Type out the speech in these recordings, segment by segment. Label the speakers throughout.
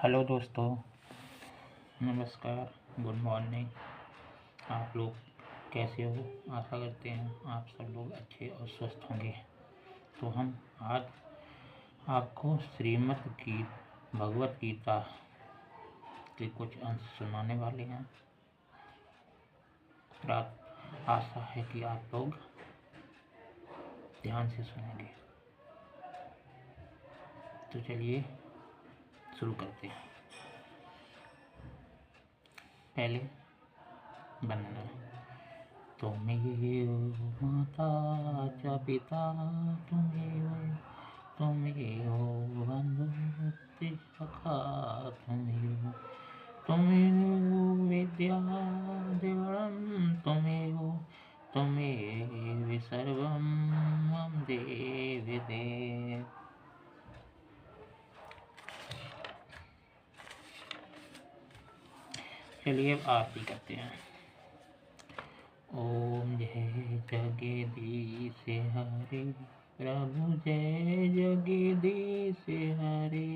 Speaker 1: Hello दोस्तों, नमस्कार, good morning. आप लोग कैसे हो? आशा करते हैं आप सब लोग अच्छे और स्वस्थ होंगे। तो हम आज आपको श्रीमद् की भगवत गीता के कुछ अंश सुनाने वाले हैं। आशा है कि आप लोग ध्यान से सुनेंगे। तो चलिए शुरू करते हैं। पहले वंदना। त्वमेव माता च पिता, त्वमेव बन्धुः सखा, त्वमेव विद्या द्रविणं, त्वमेव सर्वं मम देव देव। चलिए अब आरती करते हैं। ओम जय जगदीश हरे, प्रभु जय जगदीश हरे,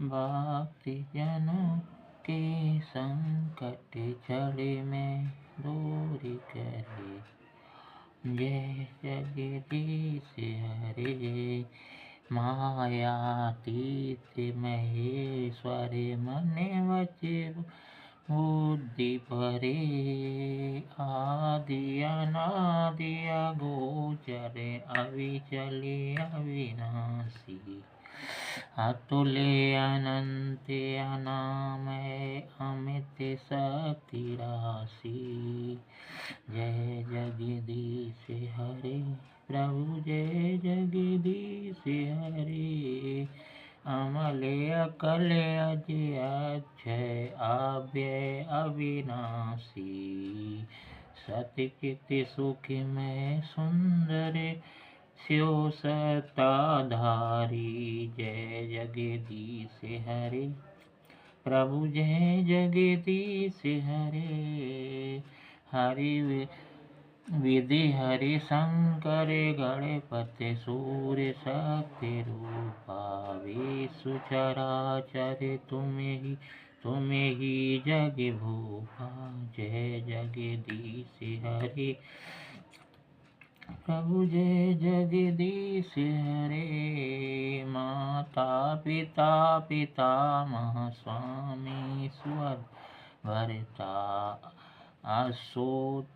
Speaker 1: भक्ति जनों के संकट जड़ में दूर करे। जय जगदीश हरे, मायातीत महेश्वर मन वचन बुद्धि परे, आदि अनादि अगोचर अविचल अविनाशी, अतुल्य अनंत अनामय अमित शक्ति राशि। जय जगदीश हरे, प्रभु जय जगदीश हरे, अमल अकल अजय अक्षय अव्यय अविनाशी, सतचित सुख में सुंदर स्यो सताधारी। जय जगदीश हरे, प्रभु जय जगदीश हरे, हरि विधि हरि शंकर गणपति सूर्य शक्ति रूपा, विश्व चराचर तुम्हें ही जग भूपा। जय जगदीश हरे, प्रभु जय जगदीश हरे, माता पिता पितामह स्वामी सुअर भरता, असूत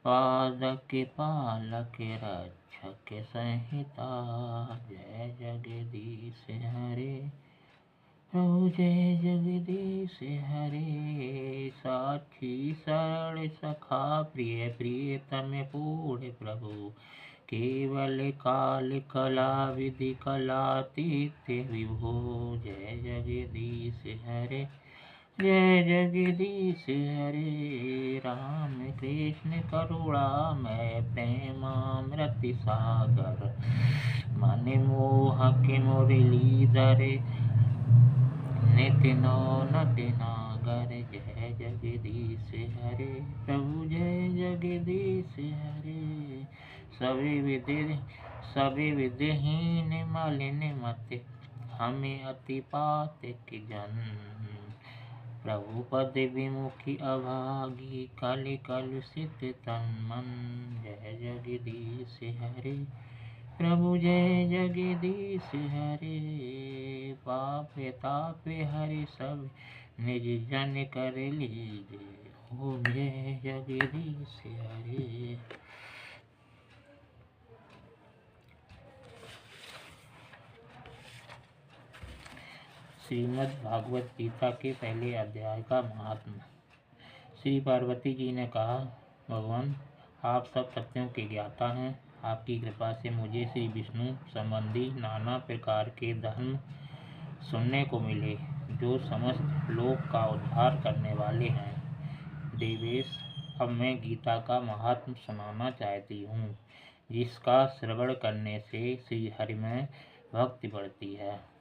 Speaker 1: पादक पालक रक्षक संहिता। जय जगदीश हरे, प्रभु जय जगदीश हरे, साक्षी शरण सखा प्रिय प्रियतम पूर्ण प्रभु, केवल काल कला विधि कलातीत विभो। जय जगदीश हरे, जय जगदीश हरे, राम कृष्ण करुणामय प्रेमामृत सागर, मन मोहक मुरलीधर नित्य नौनक नागर। जय जगदीश हरे, प्रभु जय जगदीश हरे, सभी विधिहीन मलिन मत हमें अति पातक जन, प्रभु पद विमुखी अभागी कल कलुषित तन मन। जय जगदीश हरे, प्रभु जय जगदीश हरे, पाप ताप हरि सब निज जन कर लीजे। ओम जय जगदीश हरे। श्रीमद् भागवत गीता के पहले अध्याय का महात्म्य। श्री पार्वती जी ने कहा, भगवान आप सब सत्यों के ज्ञाता हैं, आपकी कृपा से मुझे श्री विष्णु संबंधी नाना प्रकार के धर्म सुनने को मिले, जो समस्त लोक का उद्धार करने वाले हैं। देवेश, अब मैं गीता का महात्म्य सुनाना चाहती हूँ, जिसका श्रवण करने से श्री हरि में भक्ति बढ़ती है।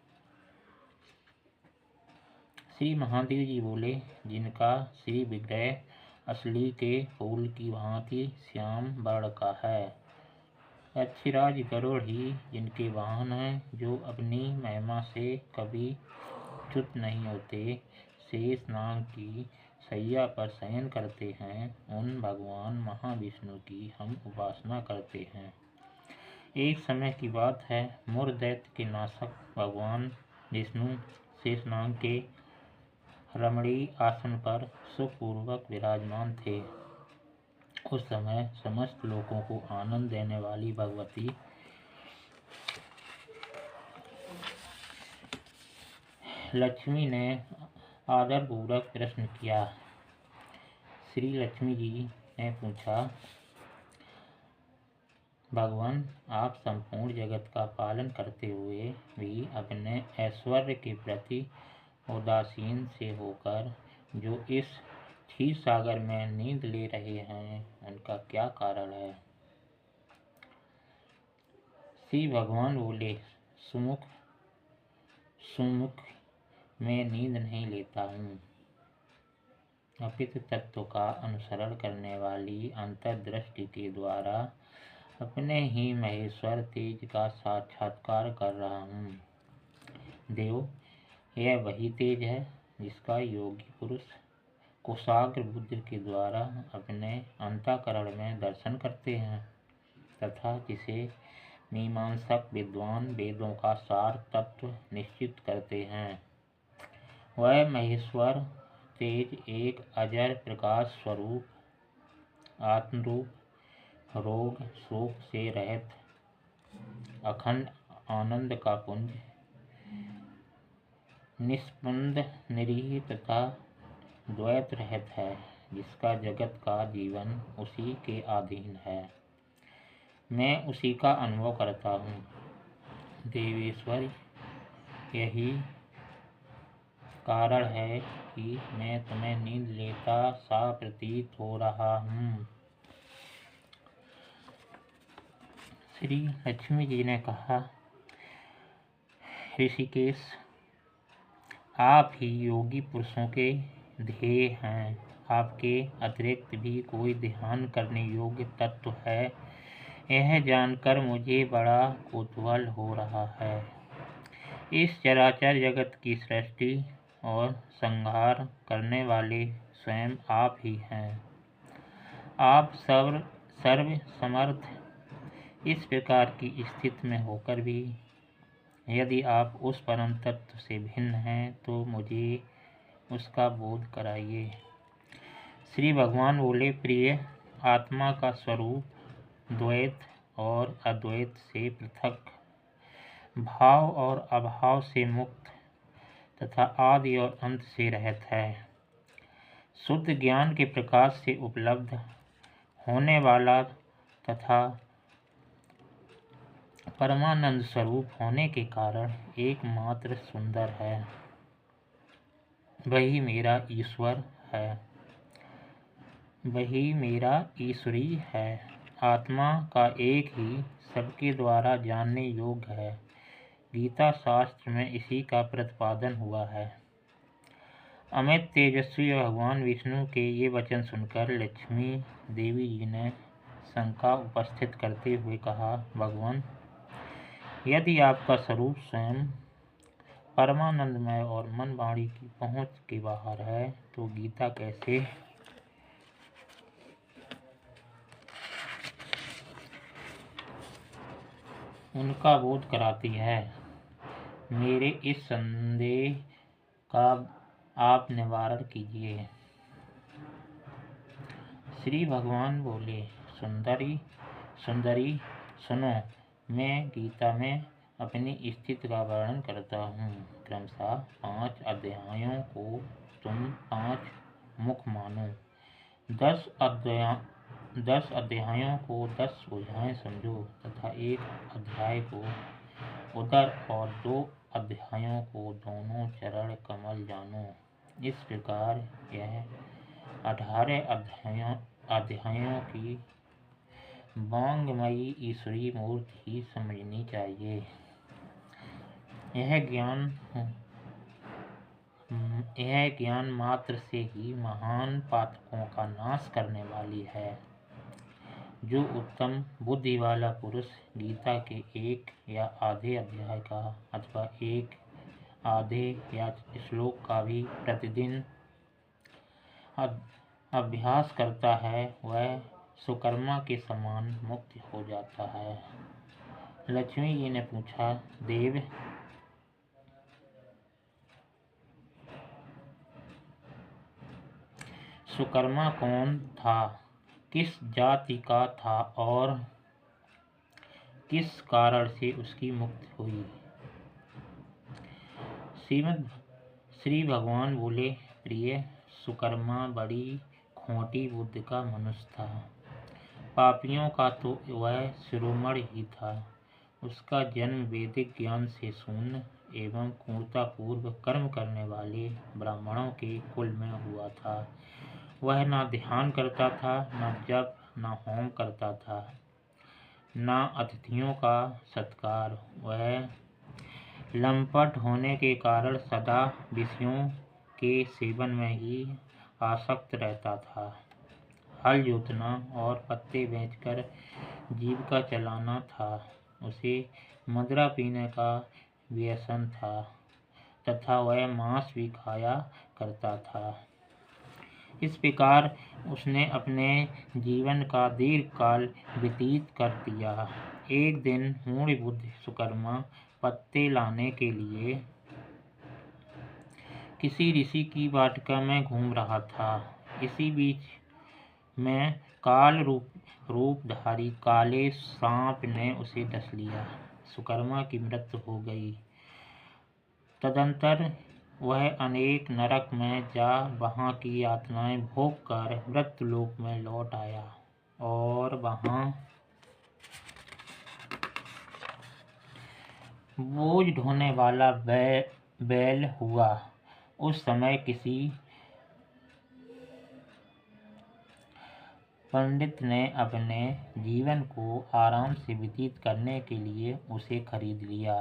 Speaker 1: श्री महादेव जी बोले, जिनका श्री विग्रह असली के फूल की भांति श्याम वर्ण का है, पक्षीराज गरुड़ ही जिनके वाहन हैं, जो अपनी महिमा से कभी च्युत नहीं होते, शेष नाग की शैया पर शयन करते हैं, उन भगवान महाविष्णु की हम उपासना करते हैं। एक समय की बात है, मुर दैत्य के नाशक भगवान विष्णु शेषनाग के रमणीय आसन पर सुखपूर्वक विराजमान थे। उस समय समस्त लोगों को आनंद देने वाली भगवती लक्ष्मी ने आदरपूर्वक प्रश्न किया। श्री लक्ष्मी जी ने पूछा, भगवान, आप संपूर्ण जगत का पालन करते हुए भी अपने ऐश्वर्य के प्रति उदासीन से होकर जो इस क्षीर सागर में नींद ले रहे हैं, उनका क्या कारण है? श्री भगवान बोले, सुमुख मैं नींद नहीं लेता हूँ, अपितु तत्व का अनुसरण करने वाली अंतर्दृष्टि के द्वारा अपने ही महेश्वर तेज का साक्षात्कार कर रहा हूँ। देव, यह वही तेज है जिसका योगी पुरुष कुशाग्र बुद्धि के द्वारा अपने अंतःकरण में दर्शन करते हैं तथा जिसे मीमांसक विद्वान वेदों का सार तत्व निश्चित करते हैं। वह महेश्वर तेज एक अजर प्रकाश स्वरूप आत्मरूप रोग शोक से रहित अखंड आनंद का पुंज निस्पंद निरीह तथा द्वैत रहित है, जिसका जगत का जीवन उसी के अधीन है। मैं उसी का अनुभव करता हूँ। देवेश्वर, यही कारण है कि मैं तुम्हें नींद लेता सा प्रतीत हो रहा हूँ। श्री लक्ष्मी जी ने कहा, ऋषिकेश, आप ही योगी पुरुषों के ध्येय हैं। आपके अतिरिक्त भी कोई ध्यान करने योग्य तत्व है, यह जानकर मुझे बड़ा कौतूहल हो रहा है। इस चराचर जगत की सृष्टि और संहार करने वाले स्वयं आप ही हैं। आप सर्व समर्थ इस प्रकार की स्थिति में होकर भी यदि आप उस परम तत्व से भिन्न हैं तो मुझे उसका बोध कराइए। श्री भगवान बोले, प्रिय, आत्मा का स्वरूप द्वैत और अद्वैत से पृथक, भाव और अभाव से मुक्त तथा आदि और अंत से रहित है। शुद्ध ज्ञान के प्रकाश से उपलब्ध होने वाला तथा परमानंद स्वरूप होने के कारण एकमात्र सुंदर है। वही मेरा ईश्वर है, वही मेरा ईश्वरी है। आत्मा का एक ही सबके द्वारा जानने योग्य है। गीता शास्त्र में इसी का प्रतिपादन हुआ है। अमित तेजस्वी भगवान विष्णु के ये वचन सुनकर लक्ष्मी देवी जी ने शंका उपस्थित करते हुए कहा, भगवान, यदि आपका स्वरूप स्वयं परमानंदमय और मन वाणी की पहुँच के बाहर है तो गीता कैसे उनका बोध कराती है? मेरे इस संदेह का आप निवारण कीजिए। श्री भगवान बोले, सुंदरी सुनो, मैं गीता में अपनी स्थिति का वर्णन करता हूँ। क्रमशः 5 अध्यायों को तुम 5 मुख मानो, 10 अध्यायों को 10 भुजाएं समझो तथा 1 अध्याय को उदर और 2 अध्यायों को दोनों चरण कमल जानो। इस प्रकार यह 18 अध्यायों की वांगमयी ईश्वरी मूर्ति ही समझनी चाहिए। यह ज्ञान मात्र से ही महान पातकों का नाश करने वाली है। जो उत्तम बुद्धि वाला पुरुष गीता के 1 या आधे अध्याय का अथवा 1 आधे या श्लोक का भी प्रतिदिन अभ्यास करता है वह सुकर्मा के समान मुक्त हो जाता है। लक्ष्मी जी ने पूछा, देव, सुकर्मा कौन था, किस जाति का था और किस कारण से उसकी मुक्ति हुई? श्री भगवान बोले, प्रिय, सुकर्मा बड़ी खोटी बुद्धि का मनुष्य था। पापियों का तो वह शिरोमणि ही था। उसका जन्म वैदिक ज्ञान से शून्य एवं क्रूरतापूर्व कर्म करने वाले ब्राह्मणों के कुल में हुआ था। वह न ध्यान करता था, न जप, न होम करता था, न अतिथियों का सत्कार। वह लंपट होने के कारण सदा विषयों के सेवन में ही आसक्त रहता था। हल जोतना और पत्ते बेचकर जीविका चलाना था। उसे मदिरा पीने का व्यसन था तथा वह मांस भी खाया करता था। इस प्रकार उसने अपने जीवन का दीर्घ काल व्यतीत कर दिया। एक दिन मूढ़ बुद्धि सुकर्मा पत्ते लाने के लिए किसी ऋषि की वाटिका में घूम रहा था। इसी बीच में काल रूपधारी काले सांप ने उसे डस लिया। सुकर्मा की मृत्यु हो गई। तदंतर वह अनेक नरक में जा वहाँ की यातनाएं भोग कर मृत्युलोक में लौट आया और वहाँ बोझ ढोने वाला बैल हुआ। उस समय किसी पंडित ने अपने जीवन को आराम से व्यतीत करने के लिए उसे खरीद लिया।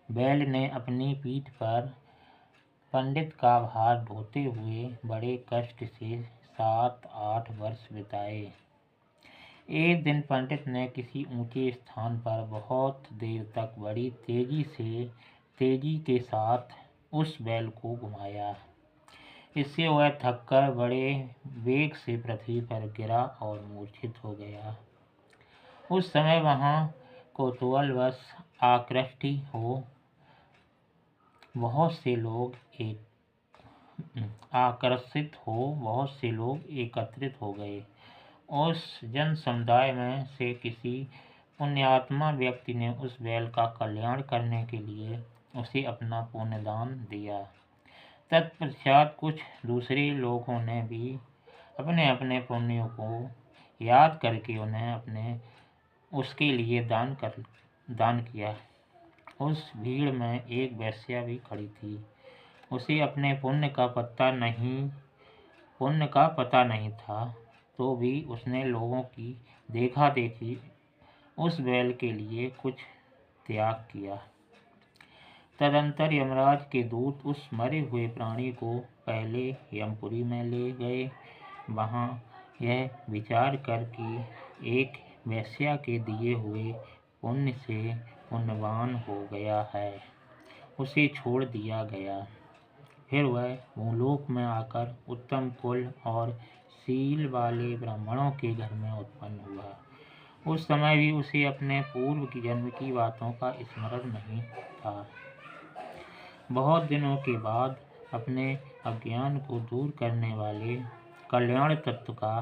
Speaker 1: बैल ने अपनी पीठ पर पंडित का भार ढोते हुए बड़े कष्ट से 7-8 वर्ष बिताए। एक दिन पंडित ने किसी ऊंचे स्थान पर बहुत देर तक बड़ी तेजी के साथ उस बैल को घुमाया। इससे वह थककर बड़े वेग से पृथ्वी पर गिरा और मूर्छित हो गया। उस समय वहाँ कौतूहलवश बहुत से लोग एकत्रित हो गए। उस जन समुदाय में से किसी पुण्यात्मा व्यक्ति ने उस बैल का कल्याण करने के लिए उसे अपना पुण्यदान दिया। तत्पश्चात कुछ दूसरे लोगों ने भी अपने अपने पुण्यों को याद करके उन्हें उसके लिए दान किया। उस भीड़ में एक वेश्या भी खड़ी थी। उसे अपने पुण्य का पता नहीं था, तो भी उसने लोगों की देखा देखी उस बैल के लिए कुछ त्याग किया। तदंतर यमराज के दूत उस मरे हुए प्राणी को पहले यमपुरी में ले गए। वहाँ यह विचार कर कि एक वेश्या के दिए हुए पुण्य से पुण्यवान हो गया है, उसे छोड़ दिया गया। फिर वह भूलोक में आकर उत्तम कुल और शील वाले ब्राह्मणों के घर में उत्पन्न हुआ। उस समय भी उसे अपने पूर्व की जन्म की बातों का स्मरण नहीं था। बहुत दिनों के बाद अपने अज्ञान को दूर करने वाले कल्याण तत्व का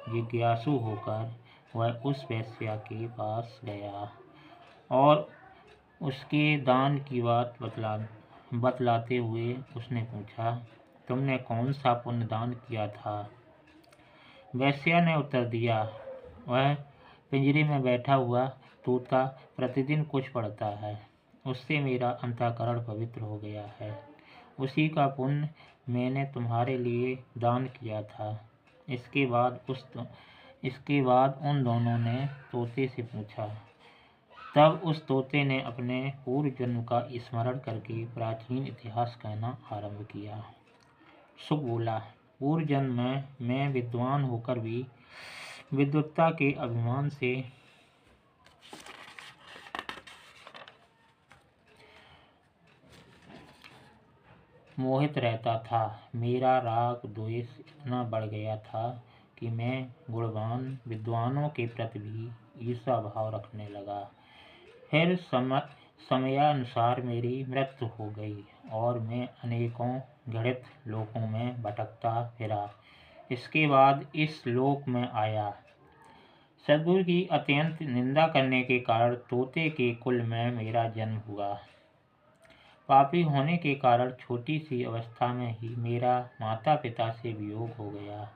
Speaker 1: जिज्ञासु होकर वह उस वेश्या के पास गया और उसके दान की बात बतलाते हुए उसने पूछा, तुमने कौन सा पुण्य दान किया था? वेश्या ने उत्तर दिया, वह पिंजरे में बैठा हुआ तोता प्रतिदिन कुछ पढ़ता है, उससे मेरा अंतःकरण पवित्र हो गया है। उसी का पुण्य मैंने तुम्हारे लिए दान किया था। इसके बाद उन दोनों ने तोते से पूछा। तब उस तोते ने अपने पूर्व जन्म का स्मरण करके प्राचीन इतिहास कहना आरंभ किया। सुख बोला, पूर्व जन्म में मैं विद्वान होकर भी विद्वत्ता के अभिमान से मोहित रहता था। मेरा राग द्वेष इतना बढ़ गया था कि मैं गुणवान विद्वानों के प्रति भी ईर्ष्या भाव रखने लगा। फिर समयानुसार मेरी मृत्यु हो गई और मैं अनेकों घृणित लोकों में भटकता फिरा। इसके बाद इस लोक में आया। सद्गुरु की अत्यंत निंदा करने के कारण तोते के कुल में मेरा जन्म हुआ। पापी होने के कारण छोटी सी अवस्था में ही मेरा माता पिता से वियोग हो गया।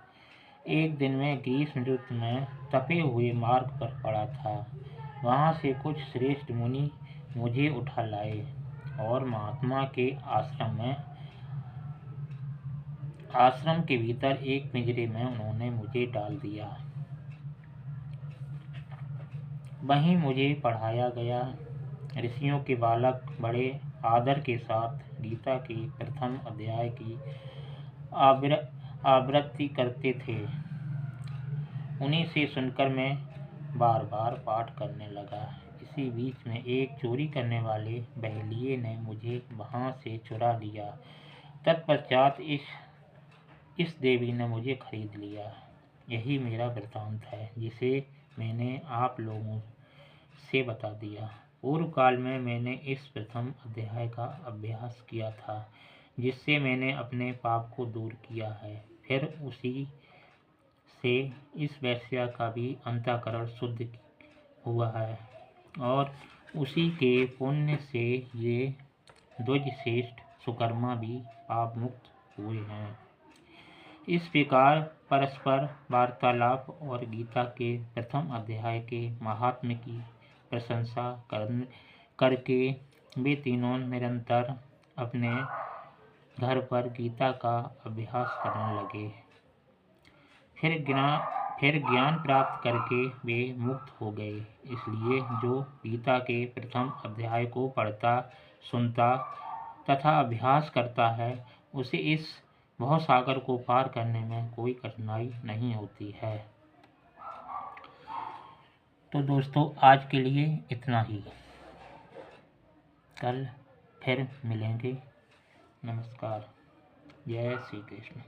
Speaker 1: एक दिन मैं ग्रीष्म ऋतु में तपे हुए मार्ग पर पड़ा था। वहाँ से कुछ श्रेष्ठ मुनि मुझे उठा लाए और महात्मा के आश्रम के भीतर एक पिंजरे में उन्होंने मुझे डाल दिया। वहीं मुझे पढ़ाया गया। ऋषियों के बालक बड़े आदर के साथ गीता के प्रथम अध्याय की आवृत्ति करते थे। उन्हीं से सुनकर मैं बार बार पाठ करने लगा। इसी बीच में एक चोरी करने वाले बहेलिये ने मुझे वहाँ से चुरा लिया। तत्पश्चात इस देवी ने मुझे खरीद लिया। यही मेरा वृत्तांत है, जिसे मैंने आप लोगों से बता दिया। पूर्व काल में मैंने इस प्रथम अध्याय का अभ्यास किया था, जिससे मैंने अपने पाप को दूर किया है। फिर उसी से इस वेश्या का भी अंतःकरण शुद्ध हुआ है और उसी के पुण्य से ये द्विजश्रेष्ठ सुकर्मा भी पाप मुक्त हुए हैं। इस प्रकार परस्पर वार्तालाप और गीता के प्रथम अध्याय के महात्म्य की प्रशंसा करके वे तीनों निरंतर अपने घर पर गीता का अभ्यास करने लगे। फिर ज्ञान प्राप्त करके वे मुक्त हो गए। इसलिए जो गीता के प्रथम अध्याय को पढ़ता, सुनता तथा अभ्यास करता है, उसे इस भवसागर को पार करने में कोई कठिनाई नहीं होती है। तो दोस्तों, आज के लिए इतना ही। कल फिर मिलेंगे। नमस्कार। जय श्री कृष्ण।